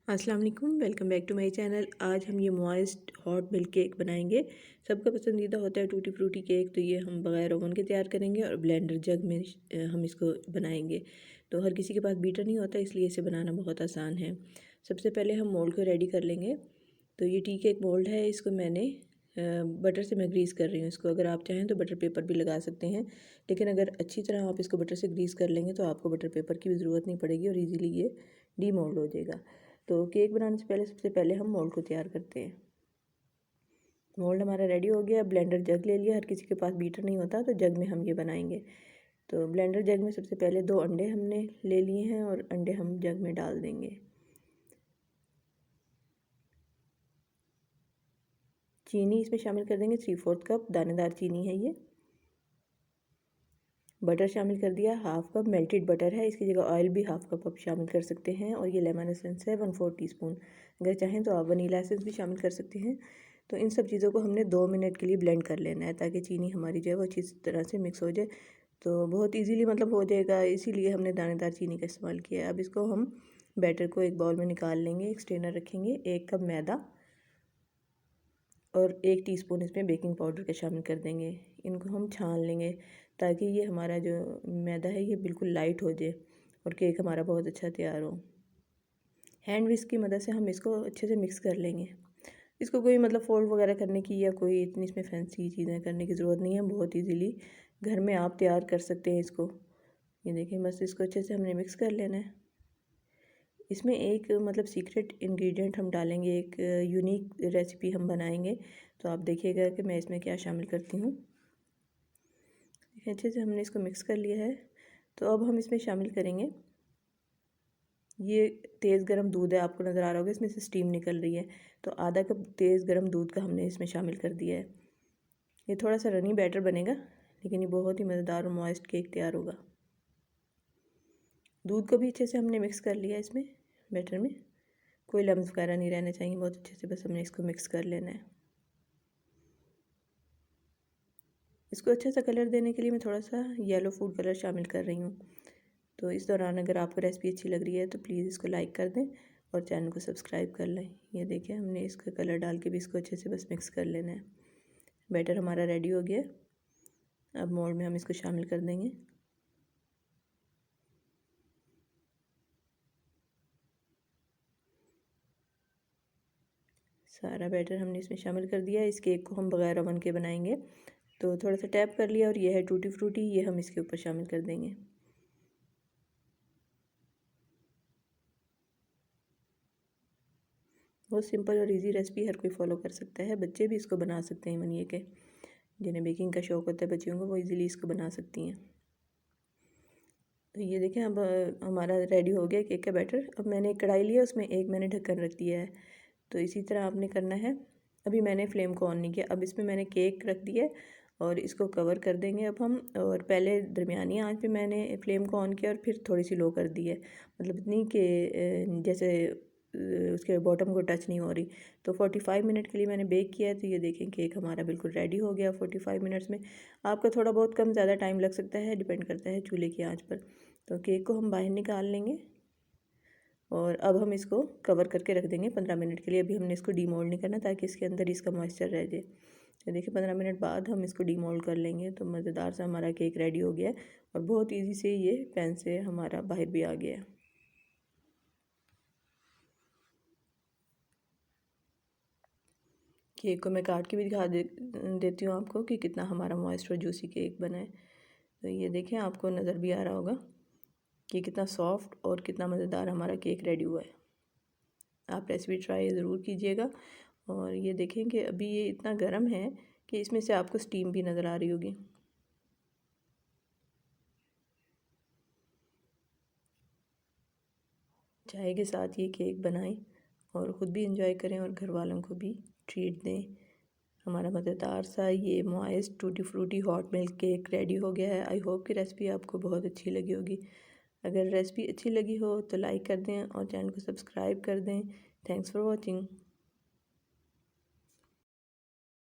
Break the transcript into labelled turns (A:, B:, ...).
A: अस्सलाम वालेकुम, welcome back to my channel. आज हम ये मॉइस्ट हॉट मिल्क केक बनाएंगे। सबका पसंदीदा होता है टूटी फ्रूटी केक, तो ये हम बग़ैर ओवन के तैयार करेंगे और ब्लेंडर जग में हम इसको बनाएंगे। तो हर किसी के पास बीटर नहीं होता, इसलिए इसे बनाना बहुत आसान है। सबसे पहले हम मोल्ड को रेडी कर लेंगे। तो ये टी केक मोल्ड है, इसको मैंने बटर से मैं ग्रीस कर रही हूँ इसको। अगर आप चाहें तो बटर पेपर भी लगा सकते हैं, लेकिन अगर अच्छी तरह आप इसको बटर से ग्रीस कर लेंगे तो आपको बटर पेपर की भी ज़रूरत नहीं पड़ेगी और ईज़िली ये डी मोल्ड हो जाएगा। तो केक बनाने से पहले सबसे पहले हम मोल्ड को तैयार करते हैं। मोल्ड हमारा रेडी हो गया। ब्लेंडर जग ले लिया, हर किसी के पास बीटर नहीं होता तो जग में हम ये बनाएंगे। तो ब्लेंडर जग में सबसे पहले 2 अंडे हमने ले लिए हैं और अंडे हम जग में डाल देंगे। चीनी इसमें शामिल कर देंगे, 3/4 कप दानेदार चीनी है ये। बटर शामिल कर दिया, 1/2 कप मेल्टेड बटर है, इसकी जगह ऑयल भी 1/2 कप आप शामिल कर सकते हैं। और ये लेमन एसेंस है 1/4 टीस्पून। अगर चाहें तो आप वनीला एसेंस भी शामिल कर सकते हैं। तो इन सब चीज़ों को हमने 2 मिनट के लिए ब्लेंड कर लेना है, ताकि चीनी हमारी जो है वो अच्छी तरह से मिक्स हो जाए। तो बहुत ईजीली मतलब हो जाएगा, इसीलिए हमने दानेदार चीनी का इस्तेमाल किया है। अब इसको हम बैटर को एक बाउल में निकाल लेंगे। एक स्ट्रेनर रखेंगे, 1 कप मैदा और 1 टीस्पून इसमें बेकिंग पाउडर का शामिल कर देंगे। इनको हम छान लेंगे ताकि ये हमारा जो मैदा है ये बिल्कुल लाइट हो जाए और केक हमारा बहुत अच्छा तैयार हो। हैंड विस्क की मदद से हम इसको अच्छे से मिक्स कर लेंगे। इसको कोई मतलब फोल्ड वगैरह करने की या कोई इतनी इसमें फैंसी चीज़ें करने की ज़रूरत नहीं है, बहुत ईजीली घर में आप तैयार कर सकते हैं इसको। ये देखिए, बस इसको अच्छे से हमने मिक्स कर लेना है। इसमें एक मतलब सीक्रेट इंग्रेडिएंट हम डालेंगे, एक यूनिक रेसिपी हम बनाएंगे। तो आप देखिएगा कि मैं इसमें क्या शामिल करती हूँ। अच्छे से हमने इसको मिक्स कर लिया है। तो अब हम इसमें शामिल करेंगे, ये तेज़ गरम दूध है, आपको नज़र आ रहा होगा इसमें से स्टीम निकल रही है। तो आधा कप तेज़ गरम दूध का हमने इसमें शामिल कर दिया है। ये थोड़ा सा रनी बैटर बनेगा, लेकिन ये बहुत ही मज़ेदार और मॉइस्ट केक तैयार होगा। दूध को भी अच्छे से हमने मिक्स कर लिया इसमें बैटर में, कोई लम्स वगैरह नहीं रहने चाहिए, बहुत अच्छे से बस हमने इसको मिक्स कर लेना है। इसको अच्छा सा कलर देने के लिए मैं थोड़ा सा येलो फूड कलर शामिल कर रही हूँ। तो इस दौरान अगर आपको रेसिपी अच्छी लग रही है तो प्लीज़ इसको लाइक कर दें और चैनल को सब्सक्राइब कर लें। ये देखिए, हमने इसका कलर डाल के भी इसको अच्छे से बस मिक्स कर लेना है। बैटर हमारा रेडी हो गया। अब मोल्ड में हम इसको शामिल कर देंगे। सारा बैटर हमने इसमें शामिल कर दिया है। इस केक को हम बग़ैर ओवन के बनाएंगे। तो थोड़ा सा टैप कर लिया और ये है टूटी फ्रूटी, ये हम इसके ऊपर शामिल कर देंगे। बहुत सिंपल और इजी रेसिपी, हर कोई फॉलो कर सकता है। बच्चे भी इसको बना सकते हैं, मानिए कि जिन्हें बेकिंग का शौक़ होता है बच्चियों को, वो इजीली इसको बना सकती हैं। तो ये देखें, अब हमारा रेडी हो गया केक का बैटर। अब मैंने एक कढ़ाई लिया, उसमें एक मैंने ढक्कन रख दिया है। तो इसी तरह आपने करना है। अभी मैंने फ्लेम को ऑन नहीं किया। अब इसमें मैंने केक रख दिया है और इसको कवर कर देंगे अब हम। और पहले दरमियानी आंच पे मैंने फ्लेम को ऑन किया और फिर थोड़ी सी लो कर दी है, मतलब इतनी कि जैसे उसके बॉटम को टच नहीं हो रही। तो 45 मिनट के लिए मैंने बेक किया है। तो ये देखें, केक हमारा बिल्कुल रेडी हो गया 45 मिनट्स में। आपका थोड़ा बहुत कम ज़्यादा टाइम लग सकता है, डिपेंड करता है चूल्हे की आंच पर। तो केक को हम बाहर निकाल लेंगे और अब हम इसको कवर करके रख देंगे 15 मिनट के लिए। अभी हमने इसको डीमोल्ड नहीं करना, ताकि इसके अंदर इसका मॉइस्चर रह जाए। तो देखिए, 15 मिनट बाद हम इसको डीमोल्ड कर लेंगे। तो मज़ेदार सा हमारा केक रेडी हो गया है और बहुत ईजी से ये पैन से हमारा बाहर भी आ गया है। केक को मैं काट के भी दिखा देती हूँ आपको कि कितना हमारा मॉइस्ट और जूसी केक बना है। तो ये देखें, आपको नज़र भी आ रहा होगा कि कितना सॉफ्ट और कितना मज़ेदार हमारा केक रेडी हुआ है। आप रेसिपी ट्राई ज़रूर कीजिएगा। और ये देखें कि अभी ये इतना गर्म है कि इसमें से आपको स्टीम भी नज़र आ रही होगी। चाय के साथ ये केक बनाएं और ख़ुद भी इंजॉय करें और घर वालों को भी ट्रीट दें। हमारा मज़ेदार सा ये moist tutti frutti hot milk cake ready हो गया है। आई होप कि रेसिपी आपको बहुत अच्छी लगी होगी। अगर रेसिपी अच्छी लगी हो तो लाइक कर दें और चैनल को सब्सक्राइब कर दें। Thanks for watching.